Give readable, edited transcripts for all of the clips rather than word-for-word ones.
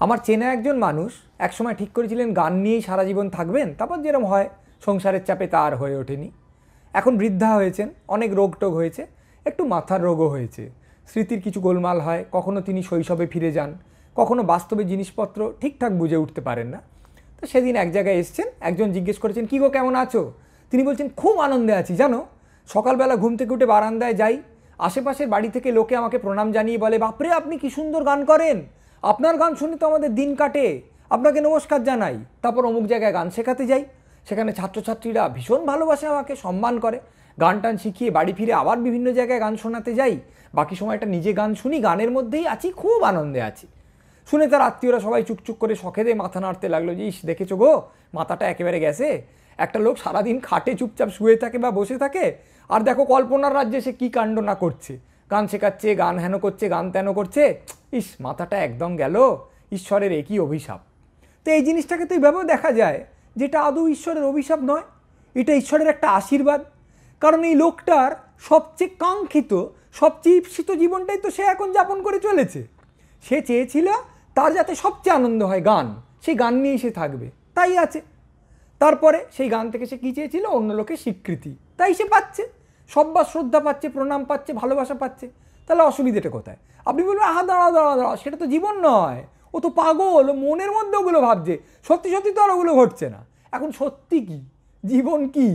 আমার চেনা একজন মানুষ একসময় ঠিক করেছিলেন গান নিয়েই সারা জীবন থাকবেন, তারপর যেরকম হয় সংসারের চাপে তা আর হয়ে ওঠেনি। এখন বৃদ্ধা হয়েছেন, অনেক রোগ টোগ হয়েছে, একটু মাথার রোগও হয়েছে, স্মৃতির কিছু গোলমাল হয়, কখনো তিনি শৈশবে ফিরে যান, কখনো বাস্তবে জিনিসপত্র ঠিকঠাক বুঝে উঠতে পারেন না। তো সেদিন এক জায়গায় এসছেন, একজন জিজ্ঞেস করেছেন, কী গো কেমন আছো? তিনি বলছেন, খুব আনন্দে আছি জানো, সকালবেলা ঘুম থেকে উঠে বারান্দায় যাই, আশেপাশের বাড়ি থেকে লোকে আমাকে প্রণাম জানিয়ে বলে, বাপরে আপনি কি সুন্দর গান করেন, আপনার গান শুনে তো আমাদের দিন কাটে, আপনাকে নমস্কার জানাই। তারপর অমুক জায়গায় গান শেখাতে যাই, সেখানে ছাত্রছাত্রীরা ভীষণ ভালোবাসে আমাকে, সম্মান করে, গান টান শিখিয়ে বাড়ি ফিরে আবার বিভিন্ন জায়গায় গান শোনাতে যাই, বাকি সময়টা নিজে গান শুনি, গানের মধ্যেই আছি, খুব আনন্দে আছি। শুনে তার আত্মীয়রা সবাই চুকচুক করে শখেদে মাথা নাড়তে লাগলো যে, ইস দেখেছো গো, মাথাটা একেবারে গেছে, একটা লোক সারাদিন খাটে চুপচাপ শুয়ে থাকে বা বসে থাকে, আর দেখো কল্পনার রাজ্যে সে কী কাণ্ড না করছে, গান শেখাচ্ছে, গান হেন করছে, গান তেন করছে, ইস মাথাটা একদম গেল, ঈশ্বরের একই অভিশাপ। তো এই জিনিসটাকে তো এইভাবেও দেখা যায়, যেটা আদৌ ঈশ্বরের অভিশাপ নয়, এটা ঈশ্বরের একটা আশীর্বাদ। কারণ এই লোকটার সবচেয়ে কাঙ্ক্ষিত, সবচেয়ে ঈপ্সিত জীবনটাই তো সে এখন যাপন করে চলেছে। সে চেয়েছিল তার যাতে সবচেয়ে আনন্দ হয় গান, সেই গান নিয়েই সে থাকবে, তাই আছে। তারপরে সেই গান থেকে সে কী চেয়েছিল? অন্য লোকের স্বীকৃতি, তাই সে পাচ্ছে, সব্বার শ্রদ্ধা পাচ্ছে, প্রণাম পাচ্ছে, ভালোবাসা পাচ্ছে। তাহলে অসুবিধাটা কোথায়? আপনি বলবেন, আহা দাঁড়া দাঁড়া দাঁড়া, সেটা তো জীবন নয়, ও তো পাগল, ও মনের মধ্যে ওগুলো ভাবছে, সত্যি সত্যি তো আর ওগুলো ঘটছে না। এখন সত্যি কি, জীবন কি?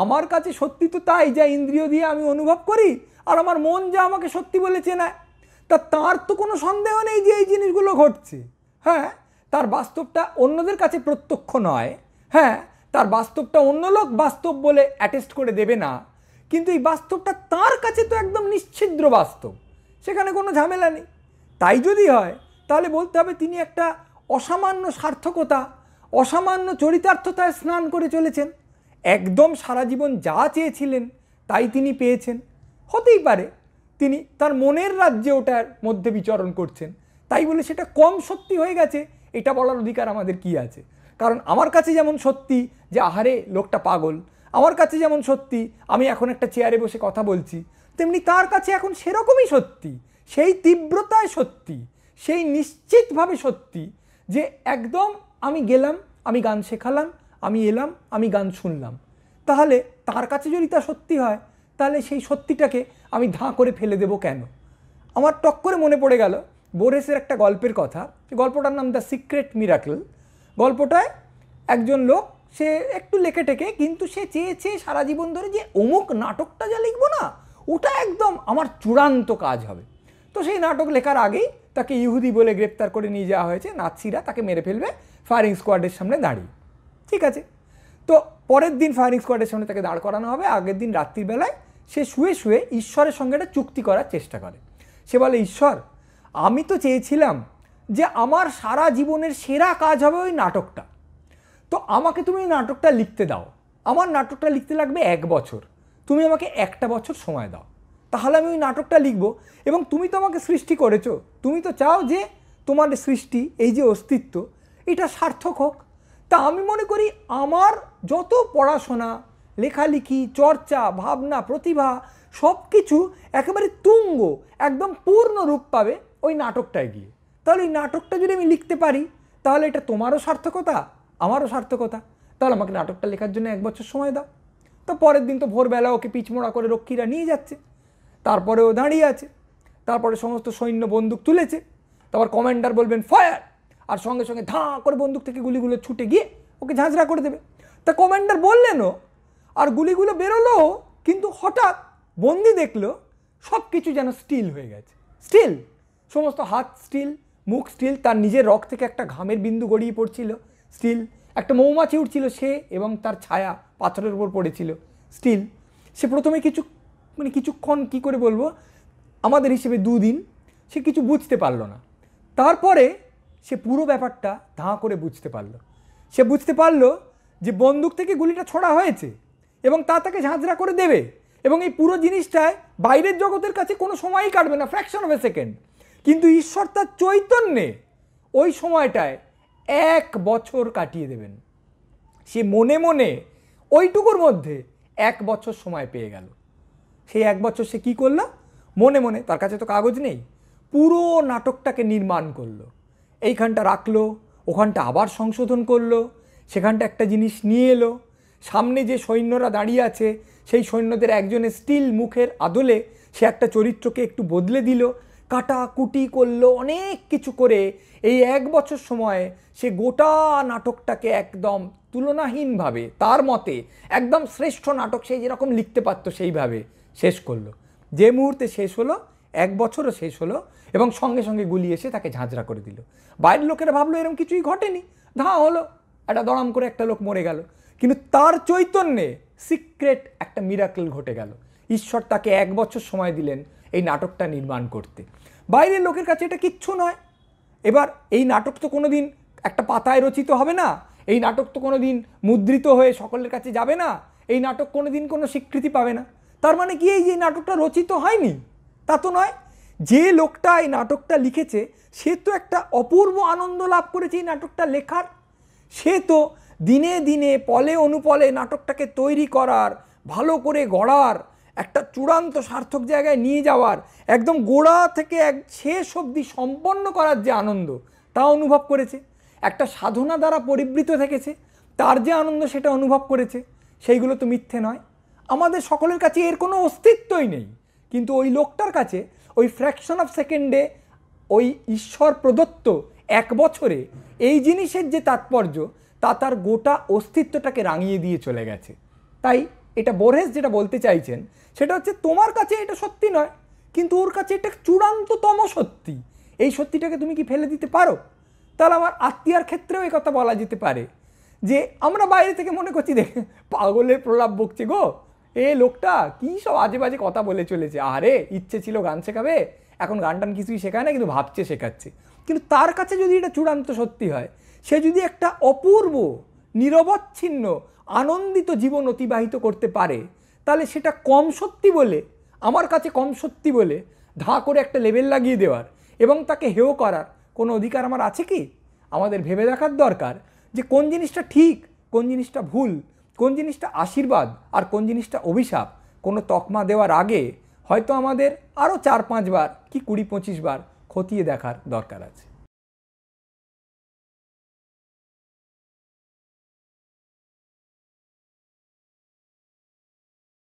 আমার কাছে সত্যি তো তাই যা ইন্দ্রিয় দিয়ে আমি অনুভব করি, আর আমার মন যা আমাকে সত্যি বলে চেনায়। তার তো কোনো সন্দেহ নেই যে এই জিনিসগুলো ঘটছে। হ্যাঁ, তার বাস্তবটা অন্যদের কাছে প্রত্যক্ষ নয়, হ্যাঁ তার বাস্তবটা অন্য লোক বাস্তব বলে অ্যাটেস্ট করে দেবে না, কিন্তু এই বাস্তবটা তার কাছে তো একদম নিশ্ছিদ্র বাস্তব, সেখানে কোনো ঝামেলা নেই। তাই যদি হয় তাহলে বলতে হবে তিনি একটা অসামান্য সার্থকতা, অসামান্য চরিতার্থতায় স্নান করে চলেছেন, একদম সারা জীবন যা চেয়েছিলেন তাই তিনি পেয়েছেন। হতেই পারে তিনি তার মনের রাজ্যে ওটার মধ্যে বিচরণ করছেন, তাই বলে সেটা কম সত্যি হয়ে গেছে এটা বলার অধিকার আমাদের কি আছে? কারণ আমার কাছে যেমন সত্যি যে আহারে লোকটা পাগল, আমার কাছে যেমন সত্যি আমি এখন একটা চেয়ারে বসে কথা বলছি, তেমনি তার কাছে এখন সেরকমই সত্যি, সেই তীব্রতায় সত্যি, সেই নিশ্চিতভাবে সত্যি যে একদম আমি গেলাম, আমি গান শেখালাম, আমি এলাম, আমি গান শুনলাম। তাহলে তার কাছে যদি তা সত্যি হয়, তাহলে সেই সত্যিটাকে আমি ধাঁ করে ফেলে দেবো কেন? আমার টক করে মনে পড়ে গেল বোরেসের একটা গল্পের কথা। গল্পটার নাম দ্য সিক্রেট মিরাকল। গল্পটায় একজন লোক, সে একটু লেখে টেকে, কিন্তু সে চেয়েছে সারা জীবন ধরে যে অমুক নাটকটা যা লিখবো না, ওটা একদম আমার চূড়ান্ত কাজ হবে। তো সেই নাটক লেখার আগেই তাকে ইহুদি বলে গ্রেপ্তার করে নিয়ে যাওয়া হয়েছে, নাৎসিরা তাকে মেরে ফেলবে ফায়ারিং স্কোয়াডের সামনে দাঁড়িয়ে। ঠিক আছে, তো পরের দিন ফায়ারিং স্কোয়াডের সামনে তাকে দাঁড় করানো হবে। আগের দিন রাত্রিবেলায় সে শুয়ে শুয়ে ঈশ্বরের সঙ্গে একটা চুক্তি করার চেষ্টা করে। সে বলে, ঈশ্বর আমি তো চেয়েছিলাম যে আমার সারা জীবনের সেরা কাজ হবে ওই নাটকটা, তো আমাকে তুমি ওই নাটকটা লিখতে দাও, আমার নাটকটা লিখতে লাগবে 1 বছর, তুমি আমাকে 1টা বছর সময় দাও, তাহলে আমি ওই নাটকটা লিখব। এবং তুমি তো আমাকে সৃষ্টি করেছো, তুমি তো চাও যে তোমার সৃষ্টি, এই যে অস্তিত্ব, এটা সার্থক হোক। তা আমি মনে করি আমার যত পড়াশোনা, লেখালেখি, চর্চা, ভাবনা, প্রতিভা সব কিছু একেবারে তুঙ্গ, একদম পূর্ণ রূপ পাবে ওই নাটকটায় গিয়ে। তাহলে ওই নাটকটা যদি আমি লিখতে পারি, তাহলে এটা তোমারও সার্থকতা, আমারও সার্থকতা, তাহলে আমাকে নাটকটা লেখার জন্য 1 বছর সময় দাও। তো পরের দিন তো ভোরবেলা ওকে পিচমোড়া করে রক্ষীরা নিয়ে যাচ্ছে, তারপরে ও দাঁড়িয়ে আছে, তারপরে সমস্ত সৈন্য বন্দুক তুলেছে, তারপর কমান্ডার বলবেন ফায়ার, আর সঙ্গে সঙ্গে ধাঁ করে বন্দুক থেকে গুলিগুলো ছুটে গিয়ে ওকে ঝাঁঝরা করে দেবে। তা কমান্ডার বললেনও, আর গুলিগুলো বেরোলো, কিন্তু হঠাৎ বন্দি দেখলো সব কিছু যেন স্টিল হয়ে গেছে, স্টিল, সমস্ত হাত স্টিল, মুখ স্টিল, তার নিজের রক থেকে একটা ঘামের বিন্দু গড়িয়ে পড়ছিল, স্টিল, একটা মৌমাছি উঠছিল সে এবং তার ছায়া পাথরের উপর পড়েছিল, স্টিল। সে প্রথমে কিছুক্ষণ কী করে বলবো, আমাদের হিসেবে 2 দিন সে কিছু বুঝতে পারলো না। তারপরে সে পুরো ব্যাপারটা ধাঁ করে বুঝতে পারলো। সে বুঝতে পারলো যে বন্দুক থেকে গুলিটা ছোড়া হয়েছে এবং তা তাকে ঝাঁঝরা করে দেবে, এবং এই পুরো জিনিসটায় বাইরের জগতের কাছে কোনো সময়ই কাটবে না, ফ্র্যাকশন অফ এ সেকেন্ড, কিন্তু ঈশ্বর তার চৈতন্যে ওই সময়টায় 1 বছর কাটিয়ে দেবেন। সে মনে মনে ওইটুকুর মধ্যে 1 বছর সময় পেয়ে গেল। সেই 1 বছর সে কী করলো? মনে মনে, তার কাছে তো কাগজ নেই, পুরো নাটকটাকে নির্মাণ করলো। এইখানটা রাখলো, ওখানটা আবার সংশোধন করলো, সেখানটা একটা জিনিস নিয়ে এলো, সামনে যে সৈন্যরা দাঁড়িয়ে আছে সেই সৈন্যদের একজনের স্টিল মুখের আদলে সে একটা চরিত্রকে একটু বদলে দিল, কাটাকুটি করলো, অনেক কিছু করে এই 1 বছর সময়ে সে গোটা নাটকটাকে একদম তুলনাহীনভাবে তার মতে একদম শ্রেষ্ঠ নাটক সে যেরকম লিখতে পারতো সেইভাবে শেষ করলো। যে মুহূর্তে শেষ হলো 1 বছরও শেষ হলো এবং সঙ্গে সঙ্গে গুলি এসে তাকে ঝাঁঝরা করে দিল। বাইরের লোকেরা ভাবলো এরকম কিছুই ঘটেনি, ধাঁ হলো, একটা দড়াম করে একটা লোক মরে গেল, কিন্তু তার চৈতন্যে সিক্রেট একটা মিরাকেল ঘটে গেল। ঈশ্বর তাকে 1 বছর সময় দিলেন এই নাটকটা নির্মাণ করতে। বাইরের লোকের কাছে এটা কিচ্ছু নয়। এবার এই নাটক তো কোনো দিন একটা পাতায় রচিত হবে না, এই নাটক তো কোনো দিন মুদ্রিত হয়ে সকলের কাছে যাবে না, এই নাটক কোনো দিন কোনো স্বীকৃতি পাবে না। তার মানে কি এই যে নাটকটা রচিত হয়নি? তা তো নয়। যে লোকটা এই নাটকটা লিখেছে সে তো একটা অপূর্ব আনন্দ লাভ করেছে এই নাটকটা লেখার। সে তো দিনে দিনে পলে অনুপলে নাটকটাকে তৈরি করার, ভালো করে গড়ার, একটা চূড়ান্ত সার্থক জায়গায় নিয়ে যাওয়ার, একদম গোড়া থেকে শেষ অবধি সম্পন্ন করার যে আনন্দ তা অনুভব করেছে। একটা সাধনা দ্বারা পরিবৃত থেকেছে, তার যে আনন্দ সেটা অনুভব করেছে। সেইগুলো তো মিথ্যে নয়। আমাদের সকলের কাছে এর কোনো অস্তিত্বই নেই, কিন্তু ওই লোকটার কাছে ওই ফ্র্যাকশন অফ সেকেন্ডে ওই ঈশ্বর প্রদত্ত 1 বছরে এই জিনিসের যে তাৎপর্য তা তার গোটা অস্তিত্বটাকে রাঙিয়ে দিয়ে চলে গেছে। তাই এটা বোরহেস যেটা বলতে চাইছেন সেটা হচ্ছে তোমার কাছে এটা সত্যি নয়, কিন্তু ওর কাছে এটা চূড়ান্ততম সত্যি। এই সত্যিটাকে তুমি কি ফেলে দিতে পারো? তাহলে আমার আত্মীয়ার ক্ষেত্রেও এই কথা বলা যেতে পারে যে আমরা বাইরে থেকে মনে করছি দেখে পাগলের প্রলাপ বকছে গো, এ লোকটা কী সব আজে বাজে কথা বলে চলেছে, আরে ইচ্ছে ছিল গান শেখাবে, এখন গান টান কিছুই শেখায় না, কিন্তু ভাবছে শেখাচ্ছে। কিন্তু তার কাছে যদি এটা চূড়ান্ত সত্যি হয়, সে যদি একটা অপূর্ব নিরবচ্ছিন্ন আনন্দিত জীবন অতিবাহিত করতে পারে, তাহলে সেটা কম সত্যি বলে, আমার কাছে কম সত্যি বলে ধা করে একটা লেবেল লাগিয়ে দেওয়ার এবং তাকে হেয় করার কোনো অধিকার আমার আছে কি? আমাদের ভেবে দেখার দরকার যে কোন জিনিসটা ঠিক, কোন জিনিসটা ভুল, কোন জিনিসটা আশীর্বাদ আর কোন জিনিসটা অভিশাপ। কোনো তকমা দেওয়ার আগে হয়তো আমাদের আরও 4-5 বার কি 20-25 বার খতিয়ে দেখার দরকার আছে।